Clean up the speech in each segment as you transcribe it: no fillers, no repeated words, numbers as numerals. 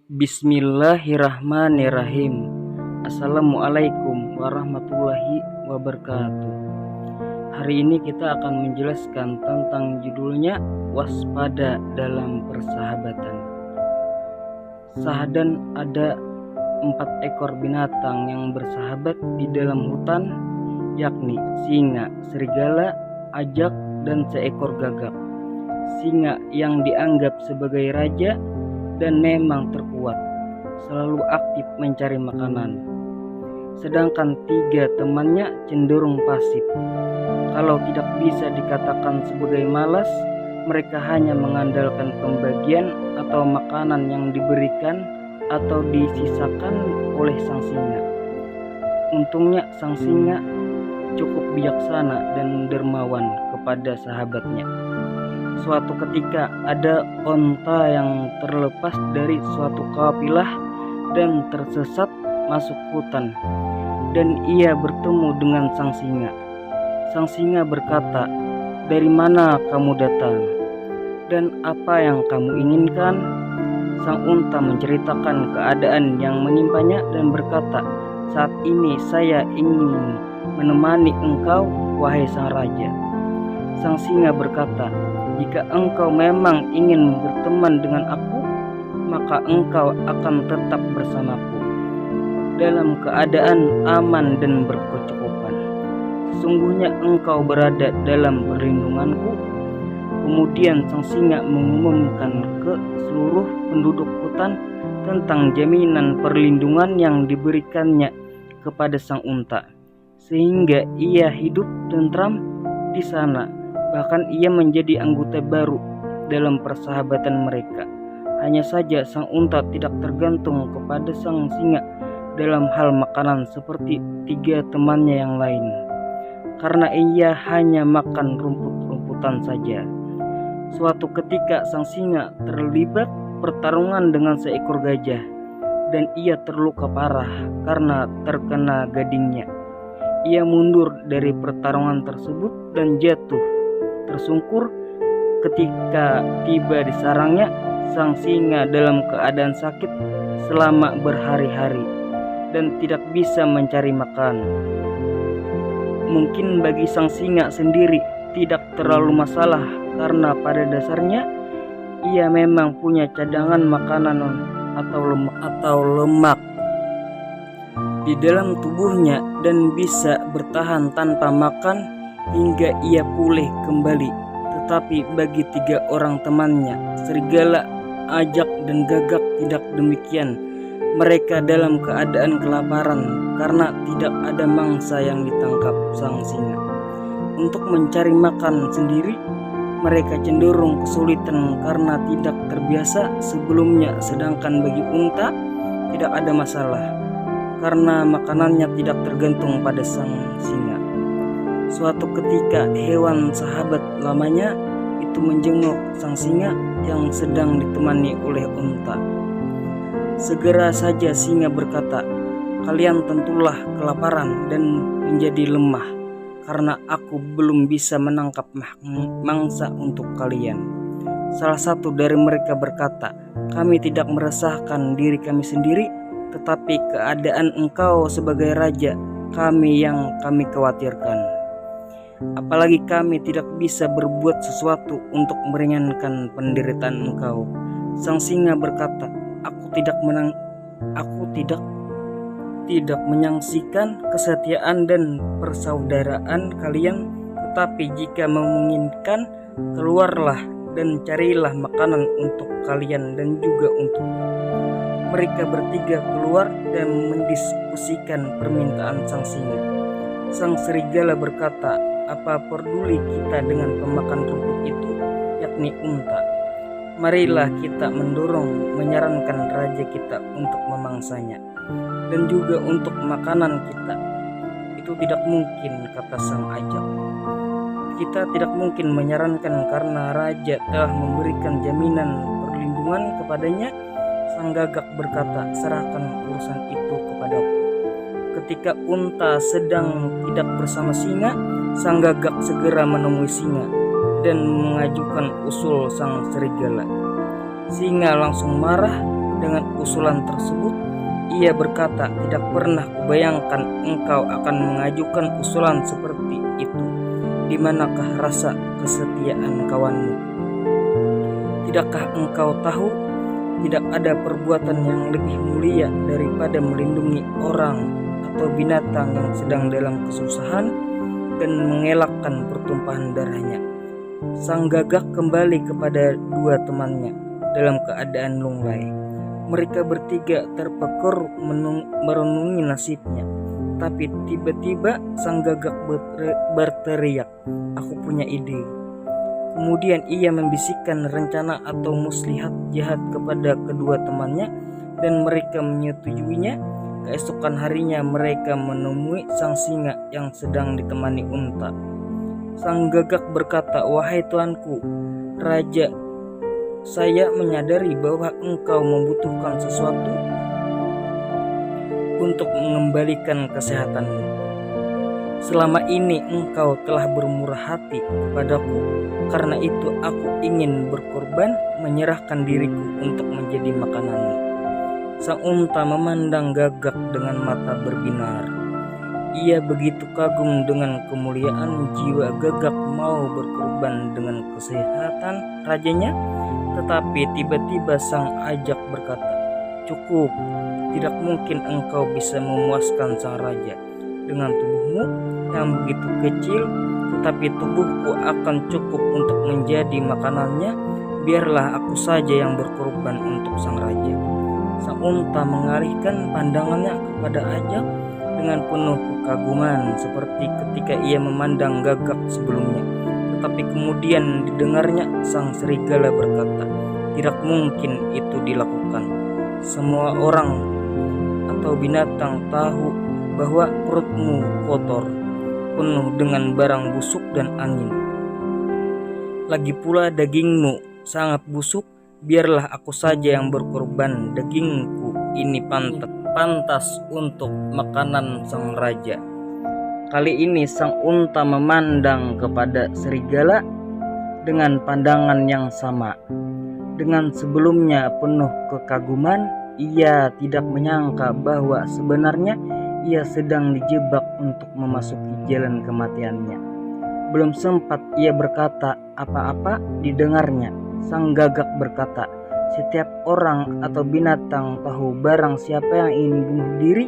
Bismillahirrahmanirrahim. Assalamualaikum warahmatullahi wabarakatuh. Hari ini kita akan menjelaskan tentang judulnya waspada dalam persahabatan. Sahadan ada 4 ekor binatang yang bersahabat di dalam hutan, yakni singa, serigala, ajak, dan seekor gagak. Singa yang dianggap sebagai raja dan memang terkuat, selalu aktif mencari makanan. Sedangkan 3 temannya cenderung pasif. Kalau tidak bisa dikatakan sebagai malas, mereka hanya mengandalkan pembagian atau makanan yang diberikan atau disisakan oleh sang singa. Untungnya sang singa cukup bijaksana dan dermawan kepada sahabatnya. Suatu ketika ada onta yang terlepas dari suatu kafilah dan tersesat masuk hutan, dan ia bertemu dengan sang singa. Sang singa berkata, "Dari mana kamu datang? Dan apa yang kamu inginkan?" Sang unta menceritakan keadaan yang menimpanya dan berkata, "Saat ini saya ingin menemani engkau, wahai sang raja." Sang singa berkata, "Jika engkau memang ingin berteman dengan aku, maka engkau akan tetap bersamaku dalam keadaan aman dan berkecukupan. Sesungguhnya engkau berada dalam perlindunganku." Kemudian sang singa mengumumkan ke seluruh penduduk hutan tentang jaminan perlindungan yang diberikannya kepada sang unta, sehingga ia hidup tentram di sana. Bahkan ia menjadi anggota baru dalam persahabatan mereka. Hanya saja sang unta tidak tergantung kepada sang singa dalam hal makanan seperti 3 temannya yang lain, karena ia hanya makan rumput-rumputan saja. Suatu ketika sang singa terlibat pertarungan dengan seekor gajah, dan ia terluka parah karena terkena gadingnya. Ia mundur dari pertarungan tersebut dan jatuh tersungkur. Ketika tiba di sarangnya, sang singa dalam keadaan sakit selama berhari-hari dan tidak bisa mencari makan. Mungkin bagi sang singa sendiri tidak terlalu masalah, karena pada dasarnya ia memang punya cadangan makanan atau lemak di dalam tubuhnya dan bisa bertahan tanpa makan hingga ia pulih kembali. Tetapi bagi 3 orang temannya, serigala, ajak, dan gagak, tidak demikian. Mereka dalam keadaan kelaparan karena tidak ada mangsa yang ditangkap sang singa. Untuk mencari makan sendiri, mereka cenderung kesulitan karena tidak terbiasa sebelumnya. Sedangkan bagi unta tidak ada masalah karena makanannya tidak tergantung pada sang singa. Suatu ketika hewan sahabat lamanya itu menjenguk sang singa yang sedang ditemani oleh unta. Segera saja singa berkata, "Kalian tentulah kelaparan dan menjadi lemah karena aku belum bisa menangkap mangsa untuk kalian." Salah satu dari mereka berkata, "Kami tidak meresahkan diri kami sendiri, tetapi keadaan engkau sebagai raja yang kami khawatirkan. Apalagi kami tidak bisa berbuat sesuatu untuk meringankan penderitaan engkau." Sang singa berkata, Aku tidak menyaksikan kesetiaan dan persaudaraan kalian, tetapi jika memungkinkan, keluarlah dan carilah makanan untuk kalian dan juga untuk." Mereka bertiga keluar dan mendiskusikan permintaan sang singa. Sang serigala berkata, "Apa peduli kita dengan pemakan rumput itu, yakni unta? Marilah kita menyarankan raja kita untuk memangsanya dan juga untuk makanan kita." "Itu tidak mungkin," kata sang ajak. "Kita tidak mungkin menyarankan karena raja telah memberikan jaminan perlindungan kepadanya." Sang gagak berkata, "Serahkan urusan itu kepadaku." Ketika unta sedang tidak bersama singa, sang gagak segera menemui singa dan mengajukan usul sang serigala. Singa langsung marah Dengan usulan tersebut, ia berkata, "Tidak pernah kubayangkan engkau akan mengajukan usulan seperti itu. Di manakah rasa kesetiaan kawanmu? Tidakkah engkau tahu, tidak ada perbuatan yang lebih mulia daripada melindungi orang atau binatang yang sedang dalam kesusahan dan mengelakkan pertumpahan darahnya." Sang gagak kembali kepada dua temannya dalam keadaan lunglai. Mereka bertiga terpekur merenungi nasibnya. Tapi tiba-tiba sang gagak berteriak, "Aku punya ide." Kemudian ia membisikkan rencana atau muslihat jahat kepada kedua temannya dan mereka menyetujuinya. Keesokan harinya mereka menemui sang singa yang sedang ditemani unta. Sang gagak berkata, "Wahai tuanku, Raja, saya menyadari bahwa engkau membutuhkan sesuatu untuk mengembalikan kesehatanmu. Selama ini engkau telah bermurah hati kepadaku, karena itu aku ingin berkorban, menyerahkan diriku untuk menjadi makananmu." Sang unta memandang gagak dengan mata berbinar. Ia begitu kagum dengan kemuliaan jiwa gagak mau berkorban dengan kesehatan rajanya. Tetapi tiba-tiba sang ajak berkata, "Cukup, tidak mungkin engkau bisa memuaskan sang raja dengan tubuhmu yang begitu kecil, tetapi tubuhku akan cukup untuk menjadi makanannya. Biarlah aku saja yang berkorban untuk sang raja." Sang unta mengalihkan pandangannya kepada ajak dengan penuh kekaguman seperti ketika ia memandang gagak sebelumnya. Tetapi kemudian didengarnya sang serigala berkata, "Tidak mungkin itu dilakukan. Semua orang atau binatang tahu bahwa perutmu kotor, penuh dengan barang busuk dan angin. Lagi pula dagingmu sangat busuk. Biarlah aku saja yang berkorban. Dagingku ini pantas untuk makanan sang raja." Kali ini sang unta memandang kepada serigala dengan pandangan yang sama. Dengan sebelumnya penuh kekaguman, ia tidak menyangka bahwa sebenarnya ia sedang dijebak untuk memasuki jalan kematiannya. Belum sempat ia berkata apa-apa, didengarnya sang gagak berkata, "Setiap orang atau binatang tahu barang siapa yang ingin bunuh diri,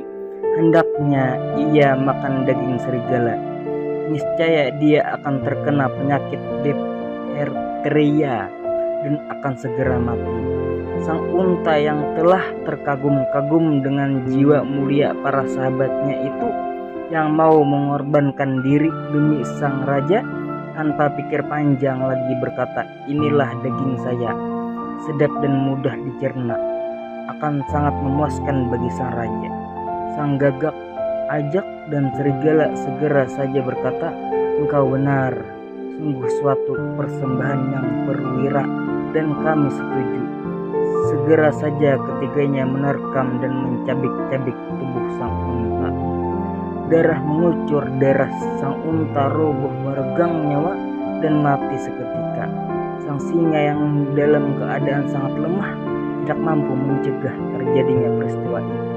hendaknya ia makan daging serigala. Niscaya dia akan terkena penyakit diphtheria dan akan segera mati." Sang unta yang telah terkagum-kagum dengan jiwa mulia para sahabatnya itu, yang mau mengorbankan diri demi sang raja, tanpa pikir panjang lagi berkata, "Inilah daging saya, sedap dan mudah dicerna, akan sangat memuaskan bagi sang raja." Sang gagak, ajak, dan serigala segera saja berkata, "Engkau benar, sungguh suatu persembahan yang perwira dan kami setuju." Segera saja ketiganya menerkam dan mencabik-cabik tubuh sang unta. Darah mengucur, darah sang unta roboh meregang nyawa dan mati seketika. Sang singa yang dalam keadaan sangat lemah tidak mampu mencegah terjadinya peristiwa itu.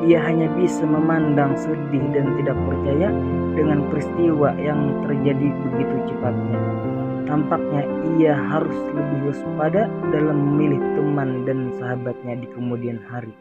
Ia hanya bisa memandang sedih dan tidak percaya dengan peristiwa yang terjadi begitu cepatnya. Tampaknya ia harus lebih waspada dalam memilih teman dan sahabatnya di kemudian hari.